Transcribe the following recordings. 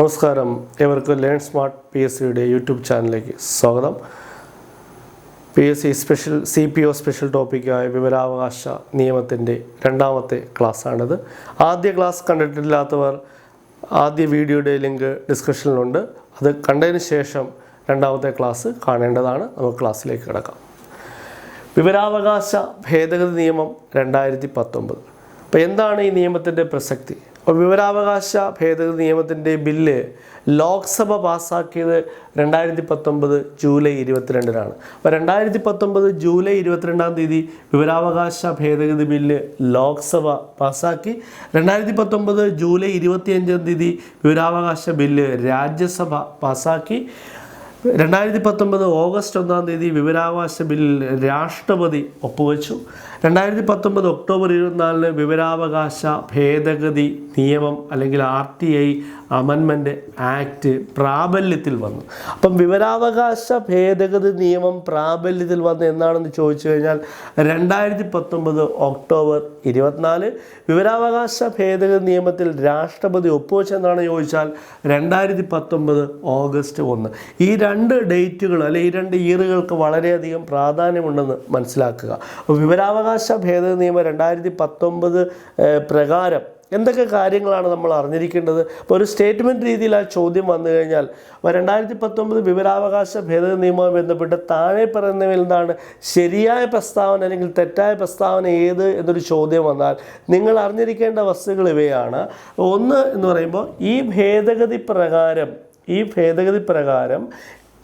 നമസ്കാരം, ഏവർക്കും learn smart PSCയുടെ YouTube ചാനലിലേക്ക് സ്വാഗതം. PSC സ്പെഷ്യൽ CPO സ്പെഷ്യൽ ടോപ്പിക്കായ വിവരാവകാശ നിയമത്തിൻ്റെ രണ്ടാമത്തെ ക്ലാസ്സാണിത്. ആദ്യ ക്ലാസ് കണ്ടിട്ടില്ലാത്തവർ ആദ്യ വീഡിയോയുടെ ലിങ്ക് ഡിസ്ക്രിപ്ഷനിലുണ്ട്. അത് കണ്ടതിന് ശേഷം രണ്ടാമത്തെ ക്ലാസ് കാണേണ്ടതാണ്. നമുക്ക് ക്ലാസ്സിലേക്ക് കിടക്കാം. വിവരാവകാശ ഭേദഗതി നിയമം 2019. അപ്പോൾ എന്താണ് ഈ നിയമത്തിൻ്റെ പ്രസക്തി? അപ്പോൾ വിവരാവകാശ ഭേദഗതി നിയമത്തിൻ്റെ ബില്ല് ലോക്സഭ പാസ്സാക്കിയത് 2019 ജൂലൈ 22-നാണ്. അപ്പോൾ 2019 ജൂലൈ 22-ാം തീയതി വിവരാവകാശ ഭേദഗതി ബില്ല് ലോക്സഭ പാസ്സാക്കി. 2019 ജൂലൈ 25-ാം തീയതി വിവരാവകാശ ബില്ല് രാജ്യസഭ പാസ്സാക്കി. 2019 ഓഗസ്റ്റ് 1-ാം തീയതി വിവരാവകാശ ബില്ലിൽ രാഷ്ട്രപതി ഒപ്പുവെച്ചു. 2019 ഒക്ടോബർ 24-ന് വിവരാവകാശ ഭേദഗതി നിയമം അല്ലെങ്കിൽ RTI അമെൻമെൻറ്റ് ആക്ട് പ്രാബല്യത്തിൽ വന്നു. അപ്പം വിവരാവകാശ ഭേദഗതി നിയമം പ്രാബല്യത്തിൽ വന്ന് എന്നാണെന്ന് ചോദിച്ചു കഴിഞ്ഞാൽ 2019 ഒക്ടോബർ 24. വിവരാവകാശ ഭേദഗതി നിയമത്തിൽ രാഷ്ട്രപതി ഒപ്പുവെച്ചെന്നാണ് ചോദിച്ചാൽ 2019 ഓഗസ്റ്റ് 1. ഈ രണ്ട് ഡേറ്റുകൾ അല്ലെങ്കിൽ ഈ രണ്ട് ഇയറുകൾക്ക് വളരെയധികം പ്രാധാന്യമുണ്ടെന്ന് മനസ്സിലാക്കുക. വിവരാവകാശ ഭേദഗതി നിയമം 2019 പ്രകാരം എന്തൊക്കെ കാര്യങ്ങളാണ് നമ്മൾ അറിഞ്ഞിരിക്കേണ്ടത്? അപ്പോൾ ഒരു സ്റ്റേറ്റ്മെൻറ്റ് രീതിയിൽ ആ ചോദ്യം വന്നു കഴിഞ്ഞാൽ 2019 വിവരാവകാശ ഭേദഗതി നിയമവുമായി ബന്ധപ്പെട്ട് താഴെ പറയുന്നവയിൽ നിന്നാണ് ശരിയായ പ്രസ്താവന അല്ലെങ്കിൽ തെറ്റായ പ്രസ്താവന ഏത് എന്നൊരു ചോദ്യം വന്നാൽ നിങ്ങൾ അറിഞ്ഞിരിക്കേണ്ട വസ്തുക്കൾ ഇവയാണ്. ഒന്ന് എന്ന് പറയുമ്പോൾ ഈ ഭേദഗതി പ്രകാരം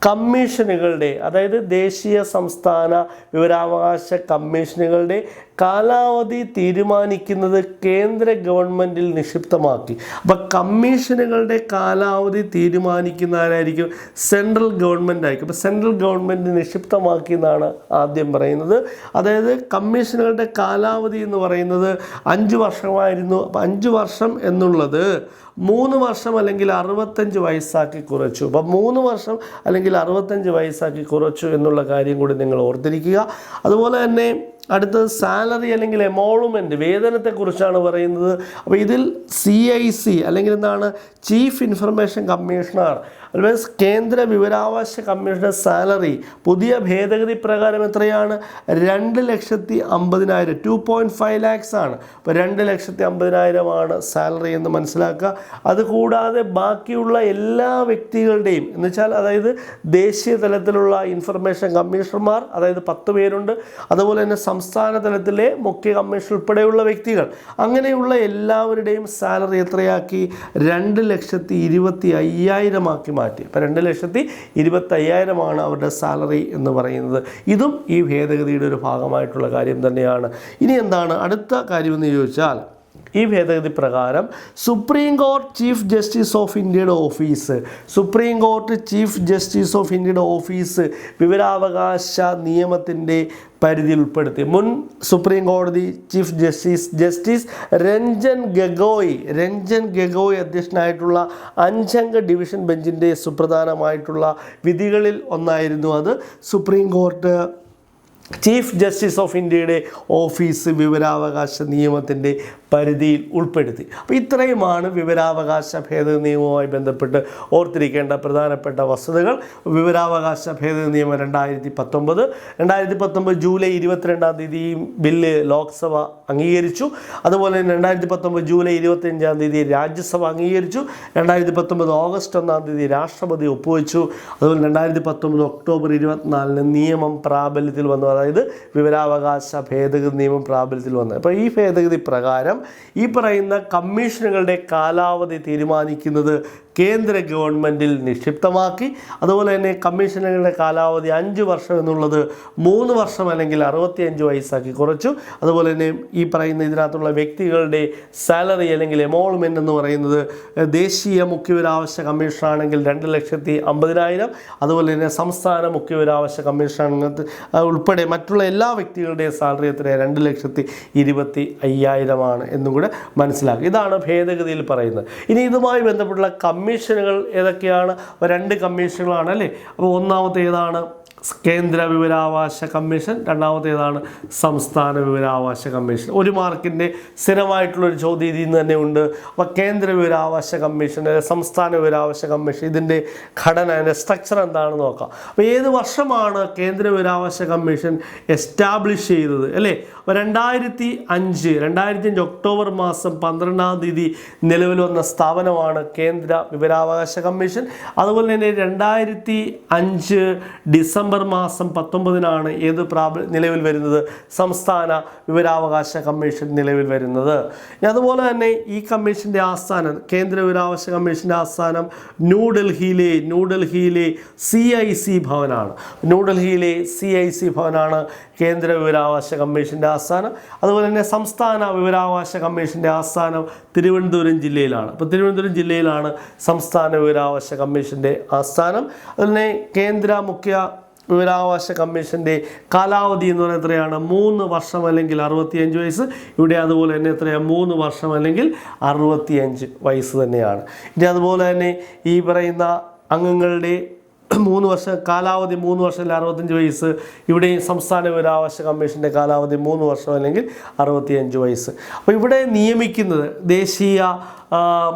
കമ്മീഷനുകളുടെ, അതായത് ദേശീയ സംസ്ഥാന വിവരാവകാശ കമ്മീഷനുകളുടെ കാലാവധി തീരുമാനിക്കുന്നത് കേന്ദ്ര ഗവൺമെൻറ്റിൽ നിക്ഷിപ്തമാക്കി. അപ്പോൾ കമ്മീഷനുകളുടെ കാലാവധി തീരുമാനിക്കുന്നവരായിരിക്കും സെൻട്രൽ ഗവൺമെൻറ് ആയിരിക്കും. അപ്പോൾ സെൻട്രൽ ഗവൺമെൻറ് നിക്ഷിപ്തമാക്കി എന്നാണ് ആദ്യം പറയുന്നത്. അതായത് കമ്മീഷനുകളുടെ കാലാവധി എന്ന് പറയുന്നത് 5 വർഷമായിരുന്നു. അപ്പോൾ 5 വർഷം എന്നുള്ളത് 3 വർഷം അല്ലെങ്കിൽ 65 വയസ്സാക്കി കുറച്ചു. അപ്പം 3 വർഷം അല്ലെങ്കിൽ 65 വയസ്സാക്കി കുറച്ചു എന്നുള്ള കാര്യം കൂടി നിങ്ങൾ ഓർത്തിരിക്കുക. അതുപോലെ തന്നെ അടുത്തത് സാലറി അല്ലെങ്കിൽ എമോളുമെൻറ്റ്, വേതനത്തെക്കുറിച്ചാണ് പറയുന്നത്. അപ്പോൾ ഇതിൽ CIC അല്ലെങ്കിൽ എന്താണ് ചീഫ് ഇൻഫർമേഷൻ കമ്മീഷണർ അതുപോലെ കേന്ദ്ര വിവരാവകാശ കമ്മീഷണർ സാലറി പുതിയ ഭേദഗതി പ്രകാരം എത്രയാണ്? 2,50,000 2.5 lakhs ആണ്. അപ്പോൾ 2,50,000 സാലറി എന്ന് മനസ്സിലാക്കുക. അതുകൂടാതെ ബാക്കിയുള്ള എല്ലാ വ്യക്തികളുടെയും എന്ന് വെച്ചാൽ അതായത് ദേശീയ തലത്തിലുള്ള ഇൻഫർമേഷൻ കമ്മീഷണർമാർ, അതായത് 10 പേരുണ്ട്. അതുപോലെ തന്നെ സംസ്ഥാന തലത്തിലെ മുഖ്യ കമ്മീഷൻ ഉൾപ്പെടെയുള്ള വ്യക്തികൾ, അങ്ങനെയുള്ള എല്ലാവരുടെയും സാലറി എത്രയാക്കി? 2,25,000 ആക്കി മാറ്റി. അപ്പോൾ 2,25,000 അവരുടെ സാലറി എന്ന് പറയുന്നത്. ഇതും ഈ ഭേദഗതിയുടെ ഒരു ഭാഗമായിട്ടുള്ള കാര്യം തന്നെയാണ്. ഇനി എന്താണ് അടുത്ത കാര്യമെന്ന് ചോദിച്ചാൽ, ഈ ഭേദഗതി പ്രകാരം supreme court chief justice of ഇന്ത്യയുടെ ഓഫീസ് വിവരാവകാശ നിയമത്തിൻ്റെ പരിധിയിൽ ഉൾപ്പെടുത്തി. മുൻ സുപ്രീം കോടതി ചീഫ് ജസ്റ്റിസ് രഞ്ജൻ ഗഗോയ് അധ്യക്ഷനായിട്ടുള്ള 5-അംഗ ഡിവിഷൻ ബെഞ്ചിൻ്റെ സുപ്രധാനമായിട്ടുള്ള വിധികളിൽ ഒന്നായിരുന്നു അത്. Supreme court chief justice of ഇന്ത്യയുടെ ഓഫീസ് വിവരാവകാശ നിയമത്തിൻ്റെ പരിധിയിൽ ഉൾപ്പെടുത്തി. അപ്പോൾ ഇത്രയുമാണ് വിവരാവകാശ ഭേദഗതി നിയമവുമായി ബന്ധപ്പെട്ട് ഓർത്തിരിക്കേണ്ട പ്രധാനപ്പെട്ട വസ്തുതകൾ. വിവരാവകാശ ഭേദഗതി നിയമം 2019 ജൂലൈ 22-ാം തീയതി ബില്ല് ലോക്സഭ അംഗീകരിച്ചു. അതുപോലെ തന്നെ 2019 ജൂലൈ 25-ാം തീയതി രാജ്യസഭ അംഗീകരിച്ചു. 2019 ഓഗസ്റ്റ് 1-ാം തീയതി രാഷ്ട്രപതി ഒപ്പുവെച്ചു. അതുപോലെ 2019 ഒക്ടോബർ 24-ന് നിയമം പ്രാബല്യത്തിൽ വന്നു. അതായത് വിവരാവകാശ ഭേദഗതി നിയമം പ്രാബല്യത്തിൽ വന്നു. അപ്പോൾ ഈ ഭേദഗതി പ്രകാരം ഈ പറയുന്ന കമ്മീഷനുകളുടെ കാലാവധി തീരുമാനിക്കുന്നത് കേന്ദ്ര ഗവൺമെൻറ്റിൽ നിക്ഷിപ്തമാക്കി. അതുപോലെ തന്നെ കമ്മീഷനുകളുടെ കാലാവധി 5 വർഷം എന്നുള്ളത് 3 വർഷം അല്ലെങ്കിൽ 65 വയസ്സാക്കി കുറച്ചു. അതുപോലെ തന്നെ ഈ പറയുന്ന ഇതിനകത്തുള്ള വ്യക്തികളുടെ സാലറി അല്ലെങ്കിൽ എമോൾമെൻറ്റ് എന്ന് പറയുന്നത് ദേശീയ മുഖ്യ വിവരാവകാശ കമ്മീഷനാണെങ്കിൽ 2,50,000, അതുപോലെ തന്നെ സംസ്ഥാന മുഖ്യ വിവരാവകാശ കമ്മീഷൻ ഉൾപ്പെടെ മറ്റുള്ള എല്ലാ വ്യക്തികളുടെയും സാലറി എത്രയാണ്? 2,25,000 എന്നും കൂടെ മനസ്സിലാക്കുക. ഇതാണ് ഭേദഗതിയിൽ പറയുന്നത്. ഇനി ഇതുമായി ബന്ധപ്പെട്ടുള്ള കമ്മീഷനുകൾ ഏതൊക്കെയാണ്? 2 കമ്മീഷനുകളാണ് അല്ലേ? അപ്പോൾ ഒന്നാമത്തെ ഏതാണ്? കേന്ദ്ര വിവരാവകാശ കമ്മീഷൻ, രണ്ടാമത്തേതാണ് സംസ്ഥാന വിവരാവകാശ കമ്മീഷൻ. 1 മാർക്കിൻ്റെ സ്ഥിരമായിട്ടുള്ളൊരു ചോദ്യം ഇതിൽ നിന്ന് തന്നെ ഉണ്ട്. അപ്പോൾ കേന്ദ്ര വിവരാവകാശ കമ്മീഷൻ, സംസ്ഥാന വിവരാവകാശ കമ്മീഷൻ, ഇതിൻ്റെ ഘടന, അതിൻ്റെ സ്ട്രക്ചർ എന്താണെന്ന് നോക്കാം. അപ്പോൾ ഏത് വർഷമാണ് കേന്ദ്ര വിവരാവകാശ കമ്മീഷൻ എസ്റ്റാബ്ലിഷ് ചെയ്തത് അല്ലേ? അപ്പോൾ 2005 ഒക്ടോബർ മാസം 12-ാം തീയതി നിലവിൽ വന്ന സ്ഥാപനമാണ് കേന്ദ്ര വിവരാവകാശ കമ്മീഷൻ. അതുപോലെ തന്നെ 2005 ഡിസംബർ മാസം 19-നാണ് ഏത് നിലവിൽ വരുന്നത്? സംസ്ഥാന വിവരാവകാശ കമ്മീഷൻ നിലവിൽ വരുന്നത്. അതുപോലെ തന്നെ ഈ കമ്മീഷൻ്റെ ആസ്ഥാനം, കേന്ദ്ര വിവരാവകാശ കമ്മീഷൻ്റെ ആസ്ഥാനം ന്യൂഡൽഹിയിലെ CIC ഭവനാണ്. ന്യൂഡൽഹിയിലെ CIC ഭവനാണ് കേന്ദ്ര വിവരാവകാശ കമ്മീഷൻ്റെ ആസ്ഥാനം. അതുപോലെ തന്നെ സംസ്ഥാന വിവരാവകാശ കമ്മീഷൻ്റെ ആസ്ഥാനം തിരുവനന്തപുരം ജില്ലയിലാണ്. അപ്പോൾ തിരുവനന്തപുരം ജില്ലയിലാണ് സംസ്ഥാന വിവരാവകാശ കമ്മീഷൻ്റെ ആസ്ഥാനം. അതുപോലെ കേന്ദ്ര മുഖ്യ വിവരാവകാശ കമ്മീഷൻ്റെ കാലാവധി എന്ന് പറയുന്നത് എത്രയാണ്? 3 വർഷം അല്ലെങ്കിൽ 65 വയസ്സ്. ഇവിടെ അതുപോലെ തന്നെ എത്രയാണ്? 3 വർഷം അല്ലെങ്കിൽ 65 വയസ്സ് തന്നെയാണ്. ഇനി അതുപോലെ തന്നെ ഈ പറയുന്ന അംഗങ്ങളുടെ 3 വർഷം കാലാവധി 3 വർഷം അല്ലെങ്കിൽ 65 വയസ്സ്. ഇവിടെ സംസ്ഥാന വിവരാവകാശ കമ്മീഷൻ്റെ കാലാവധി 3 വർഷം അല്ലെങ്കിൽ 65 വയസ്സ്. അപ്പോൾ ഇവിടെ നിയമിക്കുന്നത് ദേശീയ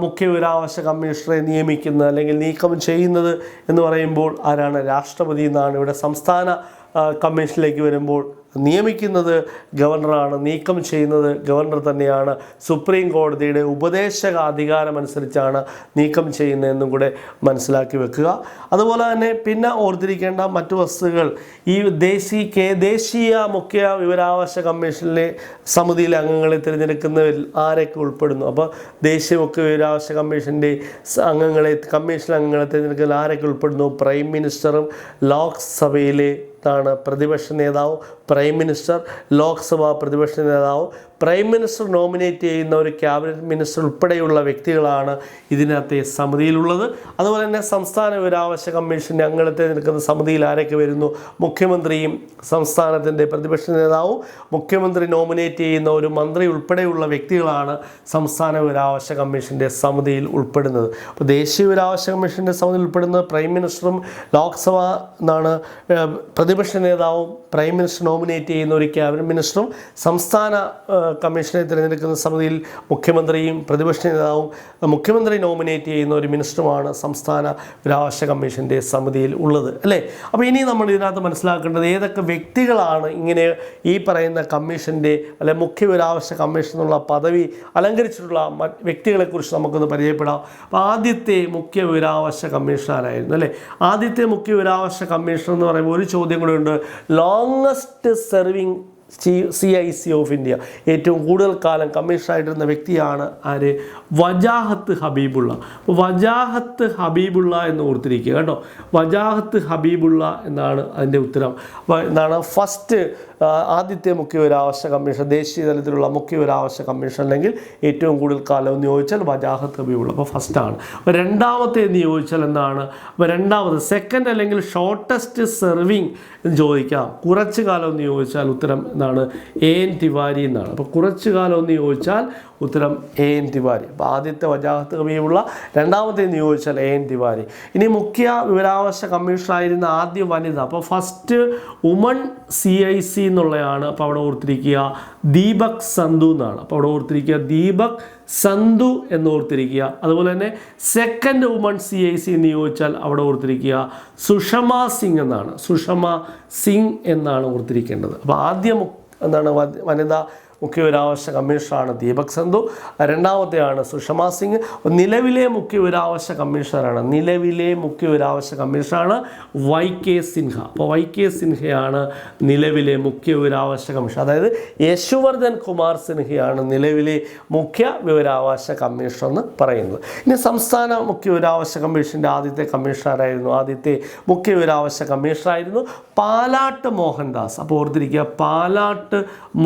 മുഖ്യ വിവരാവകാശ കമ്മീഷണറെ നിയമിക്കുന്നത് അല്ലെങ്കിൽ നീക്കം ചെയ്യുന്നത് എന്ന് പറയുമ്പോൾ ആരാണ്? രാഷ്ട്രപതി എന്നാണ്. ഇവിടെ സംസ്ഥാന കമ്മീഷനിലേക്ക് വരുമ്പോൾ നിയമിക്കുന്നത് ഗവർണറാണ്, നീക്കം ചെയ്യുന്നത് ഗവർണർ തന്നെയാണ്. സുപ്രീം കോടതിയുടെ ഉപദേശക അധികാരമനുസരിച്ചാണ് നീക്കം ചെയ്യുന്നതെന്നും കൂടെ മനസ്സിലാക്കി വെക്കുക. അതുപോലെ തന്നെ പിന്നെ ഓർത്തിരിക്കേണ്ട മറ്റു വസ്തുക്കൾ, ഈ ദേശീയ മുഖ്യ വിവരാവകാശ കമ്മീഷനിലെ സമിതിയിലെ അംഗങ്ങളെ തിരഞ്ഞെടുക്കുന്നവരിൽ ആരൊക്കെ ഉൾപ്പെടുന്നു? അപ്പോൾ ദേശീയ മുഖ്യ വിവരാവകാശ കമ്മീഷൻ്റെ കമ്മീഷൻ അംഗങ്ങളെ തിരഞ്ഞെടുക്കുന്നതിൽ ആരൊക്കെ ഉൾപ്പെടുന്നു? പ്രൈം മിനിസ്റ്ററും ലോക്സഭയിലെ പ്രതിപക്ഷ നേതാവ് പ്രൈം മിനിസ്റ്റർ, ലോക്സഭ പ്രതിപക്ഷ നേതാവ്, പ്രൈം മിനിസ്റ്റർ നോമിനേറ്റ് ചെയ്യുന്ന ഒരു ക്യാബിനറ്റ് മിനിസ്റ്റർ ഉൾപ്പെടെയുള്ള വ്യക്തികളാണ് ഇതിനകത്തെ സമിതിയിലുള്ളത്. അതുപോലെ തന്നെ സംസ്ഥാന വിവരാവകാശ കമ്മീഷൻ്റെ അംഗങ്ങളെ തിരഞ്ഞെടുക്കുന്ന സമിതിയിൽ ആരൊക്കെ വരുന്നു? മുഖ്യമന്ത്രിയും സംസ്ഥാനത്തിൻ്റെ പ്രതിപക്ഷ നേതാവും, മുഖ്യമന്ത്രി നോമിനേറ്റ് ചെയ്യുന്ന ഒരു മന്ത്രി ഉൾപ്പെടെയുള്ള വ്യക്തികളാണ് സംസ്ഥാന വിവരാവകാശ കമ്മീഷൻ്റെ സമിതിയിൽ ഉൾപ്പെടുന്നത്. അപ്പോൾ ദേശീയ വിവരാവകാശ കമ്മീഷൻ്റെ സമിതിയിൽ ഉൾപ്പെടുന്നത് പ്രൈം മിനിസ്റ്ററും ലോക്സഭ എന്നാണ് പ്രതിപക്ഷ നേതാവും, പ്രൈം മിനിസ്റ്റർ നോമിനേറ്റ് ചെയ്യുന്ന ഒരു ക്യാബിനറ്റ് മിനിസ്റ്ററും, സംസ്ഥാന കമ്മീഷനെ തിരഞ്ഞെടുക്കുന്ന സമിതിയിൽ മുഖ്യമന്ത്രിയും പ്രതിപക്ഷ നേതാവും, മുഖ്യമന്ത്രി നോമിനേറ്റ് ചെയ്യുന്ന ഒരു മിനിസ്റ്ററുമാണ് സംസ്ഥാന വിവരാവകാശ കമ്മീഷൻ്റെ സമിതിയിൽ ഉള്ളത് അല്ലേ? അപ്പോൾ ഇനി നമ്മൾ ഇതിനകത്ത് മനസ്സിലാക്കേണ്ടത് ഏതൊക്കെ വ്യക്തികളാണ് ഇങ്ങനെ ഈ പറയുന്ന കമ്മീഷൻ്റെ അല്ലെ മുഖ്യ വിവരാവകാശ കമ്മീഷൻ എന്നുള്ള പദവി അലങ്കരിച്ചിട്ടുള്ള വ്യക്തികളെക്കുറിച്ച് നമുക്കൊന്ന് പരിചയപ്പെടാം. അപ്പോൾ ആദ്യത്തെ മുഖ്യ വിവരാവകാശ കമ്മീഷണറായിരുന്നു അല്ലേ? ആദ്യത്തെ മുഖ്യ വിവരാവകാശ കമ്മീഷണർ എന്ന് പറയുമ്പോൾ ഒരു ചോദ്യം കൂടെ ഉണ്ട്. Longest serving CIC of India, ഏറ്റവും കൂടുതൽ കാലം കമ്മീഷണറായിട്ടിരുന്ന വ്യക്തിയാണ് ആര്? വജാഹത്ത് ഹബീബുള്ള. അപ്പോൾ വജാഹത്ത് ഹബീബുള്ള എന്ന് ഓർത്തിരിക്കുക കേട്ടോ. വജാഹത്ത് ഹബീബുള്ള എന്നാണ് അതിൻ്റെ ഉത്തരം. അപ്പോൾ എന്താണ് ഫസ്റ്റ് ആദ്യത്തെ മുഖ്യ വിവരാവകാശ കമ്മീഷൻ, ദേശീയ തലത്തിലുള്ള മുഖ്യ വിവരാവകാശ കമ്മീഷൻ അല്ലെങ്കിൽ ഏറ്റവും കൂടുതൽ കാലം എന്ന് ചോദിച്ചാൽ വജാഹത്ത് ഹബീബുള്ള. അപ്പോൾ ഫസ്റ്റാണ്. അപ്പോൾ രണ്ടാമത്തെ എന്ന് ചോദിച്ചാൽ എന്താണ്? അപ്പോൾ രണ്ടാമത് സെക്കൻഡ് അല്ലെങ്കിൽ ഷോർട്ടസ്റ്റ് സെർവിങ് എന്ന് ചോദിക്കാം. കുറച്ച് കാലം എന്ന് ചോദിച്ചാൽ ഉത്തരം എന്താണ്? AN തിവാരി എന്നാണ്. അപ്പോൾ കുറച്ച് കാലം എന്ന് ചോദിച്ചാൽ ഉത്തരം AN തിവാരി. അപ്പോൾ ആദ്യത്തെ വജാഹത്ത് ഹബീബുള്ള, രണ്ടാമത്തെ എന്ന് ചോദിച്ചാൽ AN തിവാരി. ഇനി മുഖ്യ വിവരാവകാശ കമ്മീഷണറായിരുന്ന ആദ്യ വനിത, അപ്പോൾ ഫസ്റ്റ് വുമൺ CIC എന്നുള്ളതാണ്. അപ്പോൾ അവിടെ ഓർത്തിരിക്കുക ദീപക് സന്ധു എന്നാണ്. അപ്പോൾ അവിടെ ഓർത്തിരിക്കുക ദീപക് സന്ധു എന്ന് ഓർത്തിരിക്കുക. അതുപോലെ തന്നെ സെക്കൻഡ് വുമൺ CIC എന്ന് ചോദിച്ചാൽ അവിടെ ഓർത്തിരിക്കുക സുഷമ സിംഗ് എന്നാണ്. സുഷമ സിംഗ് എന്നാണ് ഓർത്തിരിക്കേണ്ടത്. അപ്പോൾ ആദ്യം എന്താണ് വനിത മുഖ്യ വിവരാവകാശ കമ്മീഷണറാണ് ദീപക് സന്ധു. രണ്ടാമത്തെയാണ് സുഷമ സിംഗ്. നിലവിലെ മുഖ്യ വിവരാവകാശ കമ്മീഷണറാണ് YK സിൻഹ. അപ്പോൾ YK സിൻഹയാണ് നിലവിലെ മുഖ്യ വിവരാവകാശ കമ്മീഷൻ. അതായത് യശുവർദ്ധൻ കുമാർ സിൻഹയാണ് നിലവിലെ മുഖ്യ വിവരാവകാശ കമ്മീഷൻ എന്ന് പറയുന്നത്. ഇനി സംസ്ഥാന മുഖ്യ വിവരാവകാശ കമ്മീഷൻ്റെ ആദ്യത്തെ മുഖ്യ വിവരാവകാശ കമ്മീഷണറായിരുന്നു പാലാട്ട് മോഹൻദാസ്. അപ്പോൾ ഓർത്തിരിക്കുക പാലാട്ട്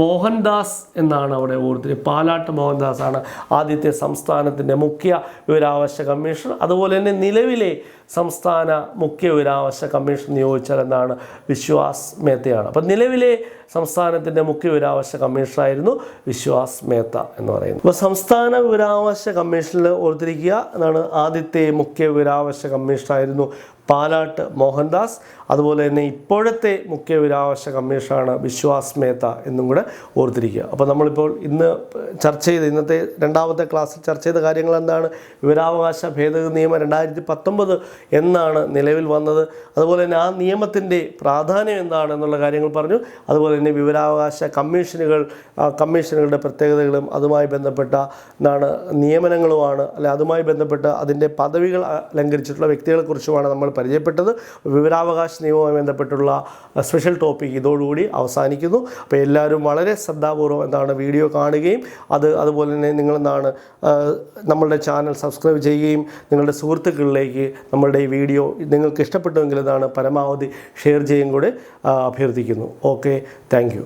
മോഹൻദാസ് എന്നാണ് അവിടെ ഓർത്തിരിക്കുക. പാലാട്ട് മോഹൻദാസ് ആണ് ആദ്യത്തെ സംസ്ഥാനത്തിൻ്റെ മുഖ്യ വിവരാവകാശ കമ്മീഷൻ. അതുപോലെ തന്നെ നിലവിലെ സംസ്ഥാന മുഖ്യ വിവരാവകാശ കമ്മീഷൻ നിയോഗിച്ചാൽ എന്താണ്? വിശ്വാസ് മേത്തയാണ്. അപ്പം നിലവിലെ സംസ്ഥാനത്തിൻ്റെ മുഖ്യ വിവരാവകാശ കമ്മീഷണറായിരുന്നു വിശ്വാസ് മേത്ത എന്ന് പറയുന്നത്. അപ്പോൾ സംസ്ഥാന വിവരാവകാശ കമ്മീഷനിൽ ഓർത്തിരിക്കുക എന്നാണ് ആദ്യത്തെ മുഖ്യ വിവരാവകാശ കമ്മീഷണറായിരുന്നു പാലാട്ട് മോഹൻദാസ്. അതുപോലെ തന്നെ ഇപ്പോഴത്തെ മുഖ്യ വിവരാവകാശ കമ്മീഷനാണ് വിശ്വാസ് മേത്ത എന്നും കൂടെ ഓർത്തിരിക്കുക. അപ്പോൾ നമ്മളിപ്പോൾ ഇന്ന് ചർച്ച ചെയ്ത് ഇന്നത്തെ രണ്ടാമത്തെ ക്ലാസ്സിൽ ചർച്ച ചെയ്ത കാര്യങ്ങൾ എന്താണ്? വിവരാവകാശ ഭേദഗതി നിയമം 2019 എന്നാണ് നിലവിൽ വന്നത്. അതുപോലെ തന്നെ ആ നിയമത്തിൻ്റെ പ്രാധാന്യം എന്താണെന്നുള്ള കാര്യങ്ങൾ പറഞ്ഞു. അതുപോലെ തന്നെ വിവരാവകാശ കമ്മീഷനുകളുടെ പ്രത്യേകതകളും അതുമായി ബന്ധപ്പെട്ട നിയമനങ്ങളുമാണ്, അല്ലെ അതുമായി ബന്ധപ്പെട്ട അതിൻ്റെ പദവികൾ അലങ്കരിച്ചിട്ടുള്ള വ്യക്തികളെക്കുറിച്ചുമാണ് നമ്മൾ പരിചയപ്പെട്ടത്. വിവരാവകാശ നിയമവുമായി ബന്ധപ്പെട്ടുള്ള സ്പെഷ്യൽ ടോപ്പിക് ഇതോടുകൂടി അവസാനിക്കുന്നു. അപ്പോൾ എല്ലാവരും വളരെ ശ്രദ്ധാപൂർവ്വം വീഡിയോ കാണുകയും അതുപോലെ തന്നെ നിങ്ങൾ നമ്മളുടെ ചാനൽ സബ്സ്ക്രൈബ് ചെയ്യുകയും നിങ്ങളുടെ സുഹൃത്തുക്കളിലേക്ക് നമ്മളുടെ ഈ വീഡിയോ നിങ്ങൾക്ക് ഇഷ്ടപ്പെട്ടുവെങ്കിൽ പരമാവധി ഷെയർ ചെയ്യുകയും കൂടെ അഭ്യർത്ഥിക്കുന്നു. Okay, thank you.